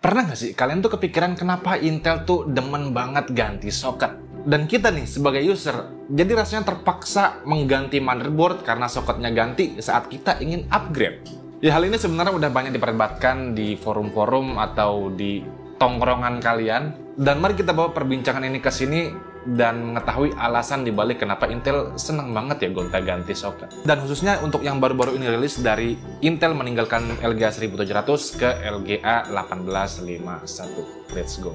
Pernah nggak sih kalian tuh kepikiran kenapa Intel tuh demen banget ganti soket? Dan kita nih sebagai user, jadi rasanya terpaksa mengganti motherboard karena soketnya ganti saat kita ingin upgrade. Ya hal ini sebenarnya udah banyak diperdebatkan di forum-forum atau di tongkrongan kalian. Dan mari kita bawa perbincangan ini ke sini dan mengetahui alasan dibalik kenapa Intel seneng banget ya gonta-ganti soket. Dan khususnya untuk yang baru-baru ini rilis dari Intel meninggalkan LGA 1700 ke LGA 1851. Let's go.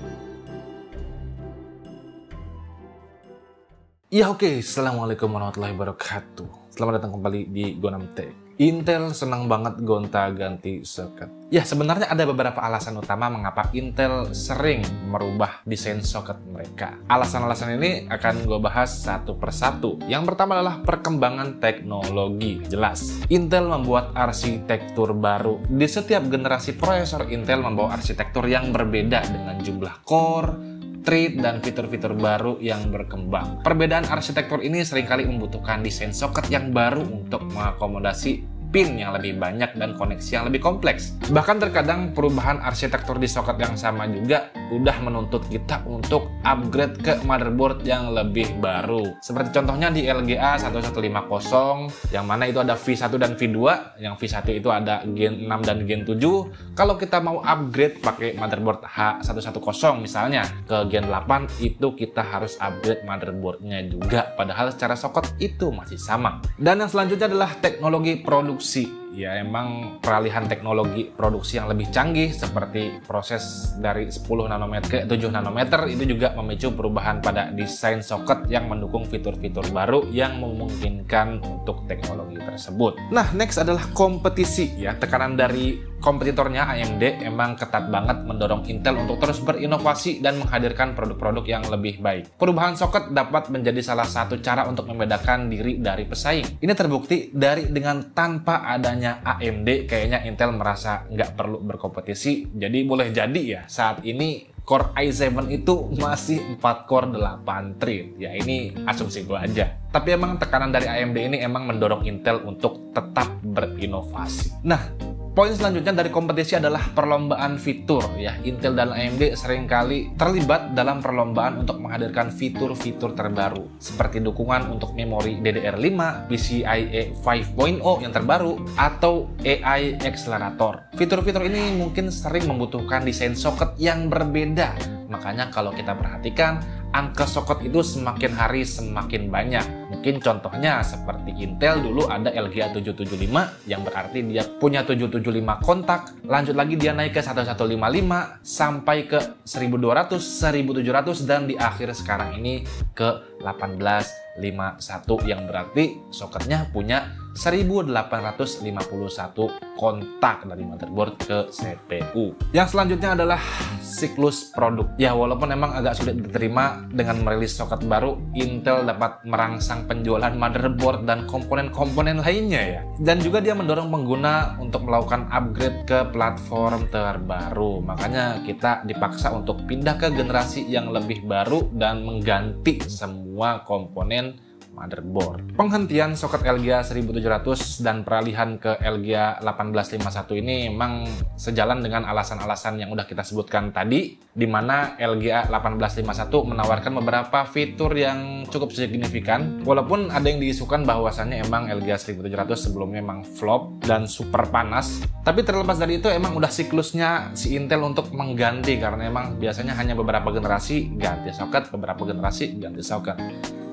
Ya oke, Assalamualaikum warahmatullahi wabarakatuh. Selamat datang kembali di Gonam Tech. Intel senang banget gonta-ganti soket. Ya sebenarnya ada beberapa alasan utama mengapa Intel sering merubah desain soket mereka. Alasan-alasan ini akan gue bahas satu persatu. Yang pertama adalah perkembangan teknologi. Jelas, Intel membuat arsitektur baru. Di setiap generasi prosesor, Intel membawa arsitektur yang berbeda dengan jumlah core, thread, dan fitur-fitur baru yang berkembang. Perbedaan arsitektur ini seringkali membutuhkan desain soket yang baru untuk mengakomodasi pin yang lebih banyak dan koneksi yang lebih kompleks. Bahkan terkadang perubahan arsitektur di soket yang sama juga udah menuntut kita untuk upgrade ke motherboard yang lebih baru. Seperti contohnya di LGA 1150, yang mana itu ada V1 dan V2. Yang V1 itu ada Gen 6 dan Gen 7. Kalau kita mau upgrade pakai motherboard H110 misalnya ke Gen 8, itu kita harus upgrade motherboardnya juga. Padahal secara soket itu masih sama. Dan yang selanjutnya adalah teknologi produksi. Ya emang peralihan teknologi produksi yang lebih canggih seperti proses dari 10 nanometer ke 7 nanometer itu juga memicu perubahan pada desain soket yang mendukung fitur-fitur baru yang memungkinkan untuk teknologi tersebut. Nah, next adalah kompetisi ya. Tekanan dari kompetitornya AMD emang ketat banget mendorong Intel untuk terus berinovasi dan menghadirkan produk-produk yang lebih baik. Perubahan soket dapat menjadi salah satu cara untuk membedakan diri dari pesaing. Ini terbukti dengan tanpa adanya AMD, kayaknya Intel merasa nggak perlu berkompetisi. Jadi boleh jadi ya saat ini Core i7 itu masih 4 core 8 thread. Ya ini asumsi gue aja. Tapi emang tekanan dari AMD ini emang mendorong Intel untuk tetap berinovasi. Nah, poin selanjutnya dari kompetisi adalah perlombaan fitur ya. Intel dan AMD seringkali terlibat dalam perlombaan untuk menghadirkan fitur-fitur terbaru seperti dukungan untuk memori DDR5, PCIe 5.0 yang terbaru, atau AI Accelerator. Fitur-fitur ini mungkin sering membutuhkan desain soket yang berbeda. Makanya kalau kita perhatikan, angka soket itu semakin hari semakin banyak. Mungkin contohnya seperti Intel dulu ada LGA 775 yang berarti dia punya 775 kontak. Lanjut lagi dia naik ke 1155 sampai ke 1200, 1700 dan di akhir sekarang ini ke 1851 yang berarti soketnya punya 1851 kontak dari motherboard ke CPU. Yang selanjutnya adalah siklus produk. Ya walaupun emang agak sulit diterima dengan merilis soket baru, Intel dapat merangsang penjualan motherboard dan komponen-komponen lainnya ya. Dan juga dia mendorong pengguna untuk melakukan upgrade ke platform terbaru. Makanya kita dipaksa untuk pindah ke generasi yang lebih baru dan mengganti semua komponen motherboard. Penghentian soket LGA 1700 dan peralihan ke LGA 1851 ini memang sejalan dengan alasan-alasan yang udah kita sebutkan tadi, di mana LGA 1851 menawarkan beberapa fitur yang cukup signifikan. Walaupun ada yang diisukan bahwasannya emang LGA 1700 sebelumnya emang flop dan super panas, tapi terlepas dari itu emang udah siklusnya si Intel untuk mengganti, karena emang biasanya hanya beberapa generasi ganti soket, beberapa generasi ganti soket.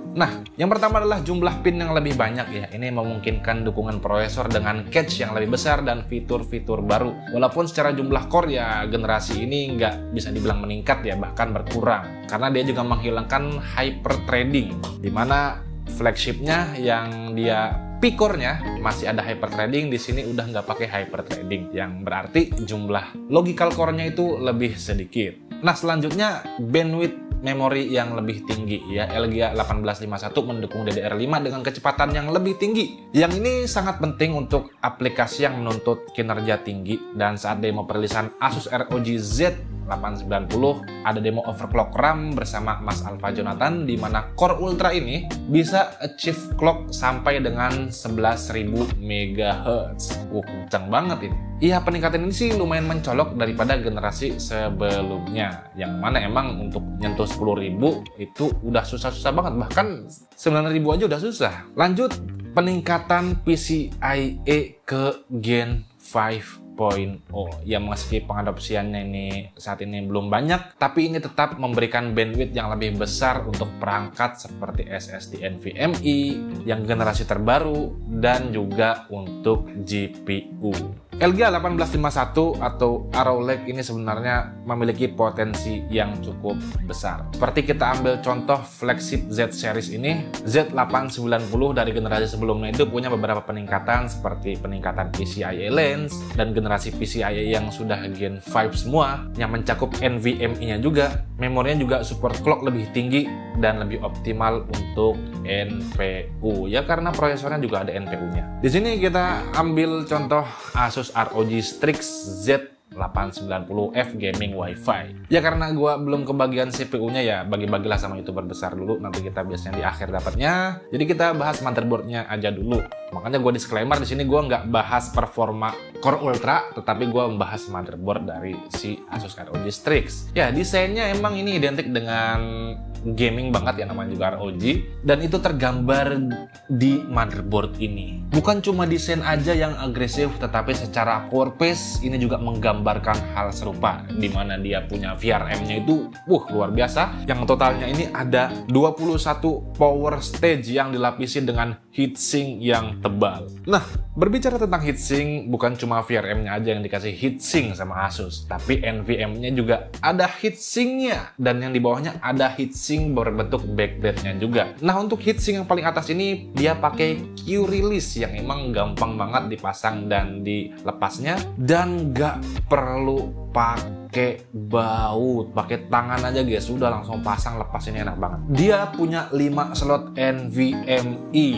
Nah, yang pertama adalah jumlah pin yang lebih banyak ya. Ini memungkinkan dukungan prosesor dengan cache yang lebih besar dan fitur-fitur baru. Walaupun secara jumlah core ya generasi ini nggak bisa dibilang meningkat ya, bahkan berkurang. Karena dia juga menghilangkan hyperthreading, di mana flagshipnya yang dia P-core-nya masih ada hyperthreading, di sini udah nggak pakai hyperthreading, yang berarti jumlah logical core-nya itu lebih sedikit. Nah, selanjutnya bandwidth memori yang lebih tinggi ya. LGA 1851 mendukung DDR5 dengan kecepatan yang lebih tinggi. Yang ini sangat penting untuk aplikasi yang menuntut kinerja tinggi, dan saat demo perilisan Asus ROG Z 890 ada demo overclock RAM bersama Mas Alfa Jonathan, di mana Core Ultra ini bisa achieve clock sampai dengan 11.000 MHz. Kencang banget ini. Iya, peningkatan ini sih lumayan mencolok daripada generasi sebelumnya, yang mana emang untuk nyentuh 10.000 itu udah susah-susah banget, bahkan 9.000 aja udah susah. Lanjut, peningkatan PCIe ke Gen 5.0 yang meski pengadopsiannya ini saat ini belum banyak, tapi ini tetap memberikan bandwidth yang lebih besar untuk perangkat seperti SSD NVMe yang generasi terbaru dan juga untuk GPU. LGA 1851 atau Arrow Lake ini sebenarnya memiliki potensi yang cukup besar. Seperti kita ambil contoh flagship Z series ini, Z890 dari generasi sebelumnya itu punya beberapa peningkatan seperti peningkatan PCIe lanes dan generasi PCIe yang sudah Gen 5 semua yang mencakup NVMe-nya juga. Memorinya juga support clock lebih tinggi dan lebih optimal untuk NPU. Ya karena prosesornya juga ada NPU-nya. Di sini kita ambil contoh Asus ROG Strix Z890F Gaming Wi-Fi. Ya karena gua belum kebagian CPU-nya, ya bagi-bagilah sama YouTuber besar dulu, nanti kita biasanya di akhir dapatnya. Jadi kita bahas motherboard-nya aja dulu. Makanya gue disclaimer di sini, gue nggak bahas performa Core Ultra, tetapi gue membahas motherboard dari si Asus ROG Strix. Ya, desainnya emang ini identik dengan gaming banget ya, namanya juga ROG, dan itu tergambar di motherboard ini. Bukan cuma desain aja yang agresif, tetapi secara core pace ini juga menggambarkan hal serupa, di mana dia punya VRM-nya itu luar biasa, yang totalnya ini ada 21 power stage yang dilapisi dengan heatsink yang tebal. Nah, berbicara tentang heatsink, bukan cuma VRM-nya aja yang dikasih heatsink sama Asus, tapi NVMe-nya juga ada heatsinknya, dan yang di bawahnya ada heatsink berbentuk backplate-nya juga. Nah, untuk heatsink yang paling atas ini dia pakai Q-release yang emang gampang banget dipasang dan dilepasnya, dan nggak perlu pakai baut, pakai tangan aja guys, sudah langsung pasang lepas, ini enak banget. Dia punya 5 slot NVMe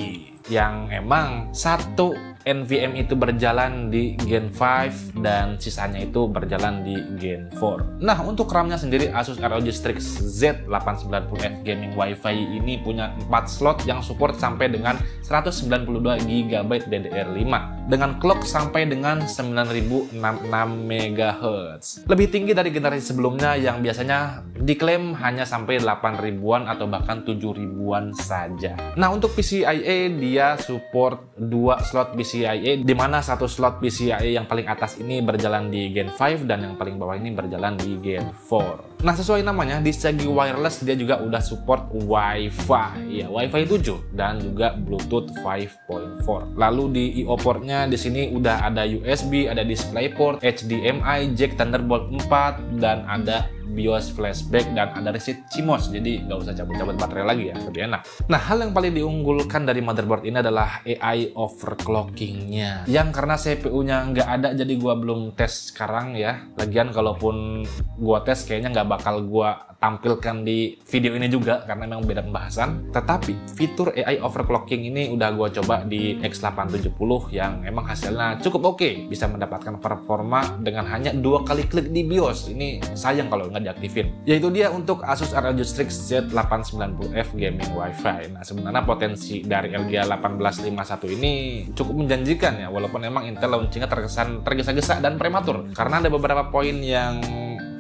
yang emang satu NVMe itu berjalan di Gen 5 dan sisanya itu berjalan di Gen 4. Nah, untuk RAM-nya sendiri Asus ROG Strix Z890F Gaming Wi-Fi ini punya 4 slot yang support sampai dengan 192 GB DDR5 dengan clock sampai dengan 9066 MHz. Lebih tinggi dari generasi sebelumnya yang biasanya diklaim hanya sampai 8.000-an atau bahkan 7.000-an saja. Nah, untuk PCIe dia support 2 slot PCIe, di mana satu slot PCIe yang paling atas ini berjalan di Gen 5 dan yang paling bawah ini berjalan di Gen 4. Nah, sesuai namanya, di segi wireless dia juga udah support Wi-Fi, ya Wi-Fi 7 dan juga Bluetooth 5.4. Lalu di I/O portnya di sini udah ada USB, ada DisplayPort, HDMI, jack Thunderbolt 4, dan ada BIOS flashback dan ada reset CMOS, jadi nggak usah cabut-cabut baterai lagi ya, lebih enak. Nah, hal yang paling diunggulkan dari motherboard ini adalah AI overclockingnya, yang karena CPU-nya nggak ada jadi gua belum tes sekarang ya. Lagian kalaupun gua tes kayaknya nggak bakal gua tampilkan di video ini juga karena memang beda pembahasan. Tetapi fitur AI overclocking ini udah gua coba di X870 yang emang hasilnya cukup oke, bisa mendapatkan performa dengan hanya 2 kali klik di BIOS. Ini sayang kalau nggak diaktifin. Yaitu dia untuk Asus ROG Strix Z890F Gaming Wi-Fi. Nah, sebenarnya potensi dari LGA 1851 ini cukup menjanjikan ya, walaupun emang Intel launchingnya terkesan tergesa-gesa dan prematur karena ada beberapa poin yang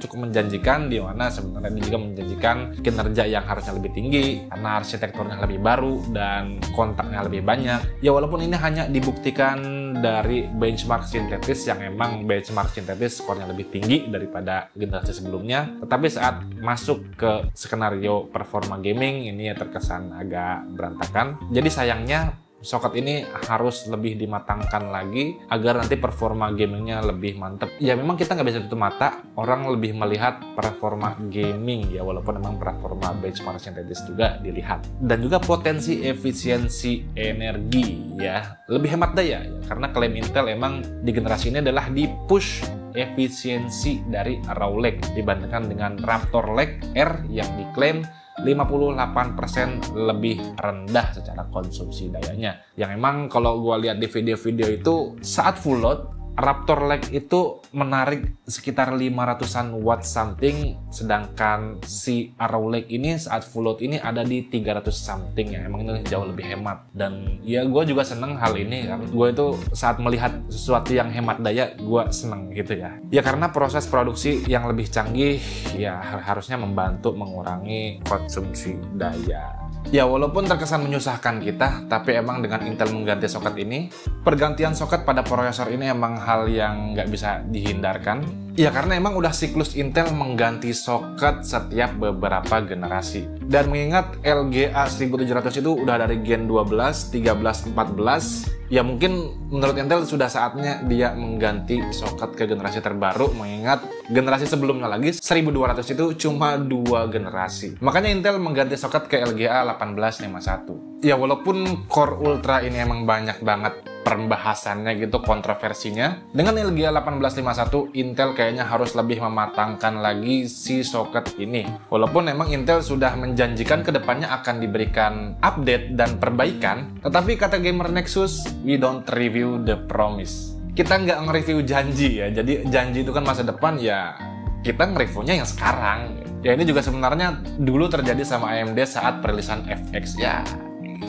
cukup menjanjikan, di mana sebenarnya dia juga menjanjikan kinerja yang harusnya lebih tinggi karena arsitekturnya lebih baru dan kontaknya lebih banyak. Ya walaupun ini hanya dibuktikan dari benchmark sintetis yang emang benchmark sintetis skornya lebih tinggi daripada generasi sebelumnya, tetapi saat masuk ke skenario performa gaming ini ya terkesan agak berantakan. Jadi sayangnya soket ini harus lebih dimatangkan lagi agar nanti performa gamingnya lebih mantep. Ya memang kita nggak bisa tutup mata, orang lebih melihat performa gaming ya, walaupun memang performa benchmark sintetis juga dilihat. Dan juga potensi efisiensi energi ya, lebih hemat daya ya, karena klaim Intel emang di generasi ini adalah di push efisiensi dari Arrow Lake dibandingkan dengan Raptor Lake R yang diklaim 58% lebih rendah secara konsumsi dayanya. Yang emang kalau gue lihat di video-video itu saat full load Raptor Lake itu menarik sekitar 500-an watt something, sedangkan si Arrow Lake ini saat full load ini ada di 300 something ya. Emang ini jauh lebih hemat. Dan ya gue juga seneng hal ini kan. Gue itu saat melihat sesuatu yang hemat daya, gue seneng gitu ya. Ya karena proses produksi yang lebih canggih ya harusnya membantu mengurangi konsumsi daya. Ya walaupun terkesan menyusahkan kita, tapi emang dengan Intel mengganti soket ini, pergantian soket pada prosesor ini emang hal yang nggak bisa dihindarkan. Ya karena emang udah siklus Intel mengganti soket setiap beberapa generasi. Dan mengingat LGA 1700 itu udah dari Gen 12, 13, 14, ya mungkin menurut Intel sudah saatnya dia mengganti soket ke generasi terbaru, mengingat generasi sebelumnya lagi 1200 itu cuma 2 generasi. Makanya Intel mengganti soket ke LGA 1851. Ya walaupun Core Ultra ini emang banyak banget pembahasannya gitu, kontroversinya, dengan LGA 1851 Intel kayaknya harus lebih mematangkan lagi si soket ini. Walaupun memang Intel sudah menjanjikan kedepannya akan diberikan update dan perbaikan, tetapi kata Gamer Nexus, we don't review the promise. Kita nggak nge-review janji ya, jadi janji itu kan masa depan, ya kita nge-reviewnya yang sekarang. Ya ini juga sebenarnya dulu terjadi sama AMD saat perilisan FX, ya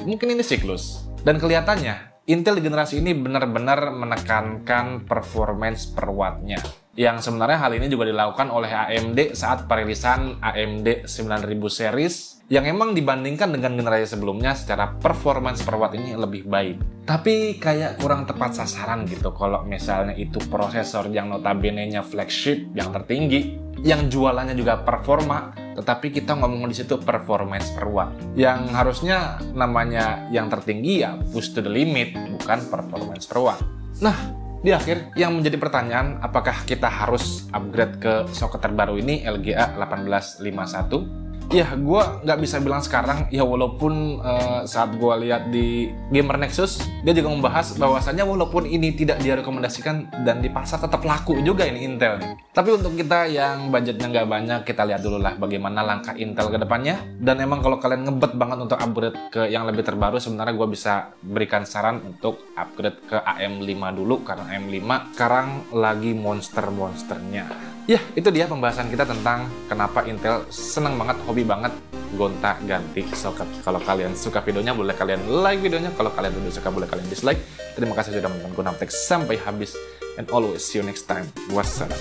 mungkin ini siklus. Dan kelihatannya Intel di generasi ini benar-benar menekankan performance per wattnya. Yang sebenarnya hal ini juga dilakukan oleh AMD saat perilisan AMD 9000 series, yang emang dibandingkan dengan generasi sebelumnya secara performance per watt ini lebih baik. Tapi kayak kurang tepat sasaran gitu kalau misalnya itu prosesor yang notabene-nya flagship yang tertinggi, yang jualannya juga performa, tetapi kita ngomong di situ performance per watt. Yang harusnya namanya yang tertinggi ya push to the limit, bukan performance per watt. Nah, di akhir yang menjadi pertanyaan, apakah kita harus upgrade ke soket terbaru ini LGA 1851? Ya, gue nggak bisa bilang sekarang, ya walaupun saat gue lihat di Gamer Nexus, dia juga membahas bahwasannya walaupun ini tidak direkomendasikan dan di pasar tetap laku juga ini Intel nih. Tapi untuk kita yang budgetnya nggak banyak, kita lihat dulu lah bagaimana langkah Intel ke depannya. Dan emang kalau kalian ngebet banget untuk upgrade ke yang lebih terbaru, sebenarnya gue bisa berikan saran untuk upgrade ke AM5 dulu, karena AM5 sekarang lagi monster-monsternya. Ya, itu dia pembahasan kita tentang kenapa Intel seneng banget, hobi banget gonta-ganti soket. Kalau kalian suka videonya, boleh kalian like videonya. Kalau kalian tidak suka, boleh kalian dislike. Terima kasih sudah menonton Gunam Tech sampai habis. And always see you next time. Wassalam.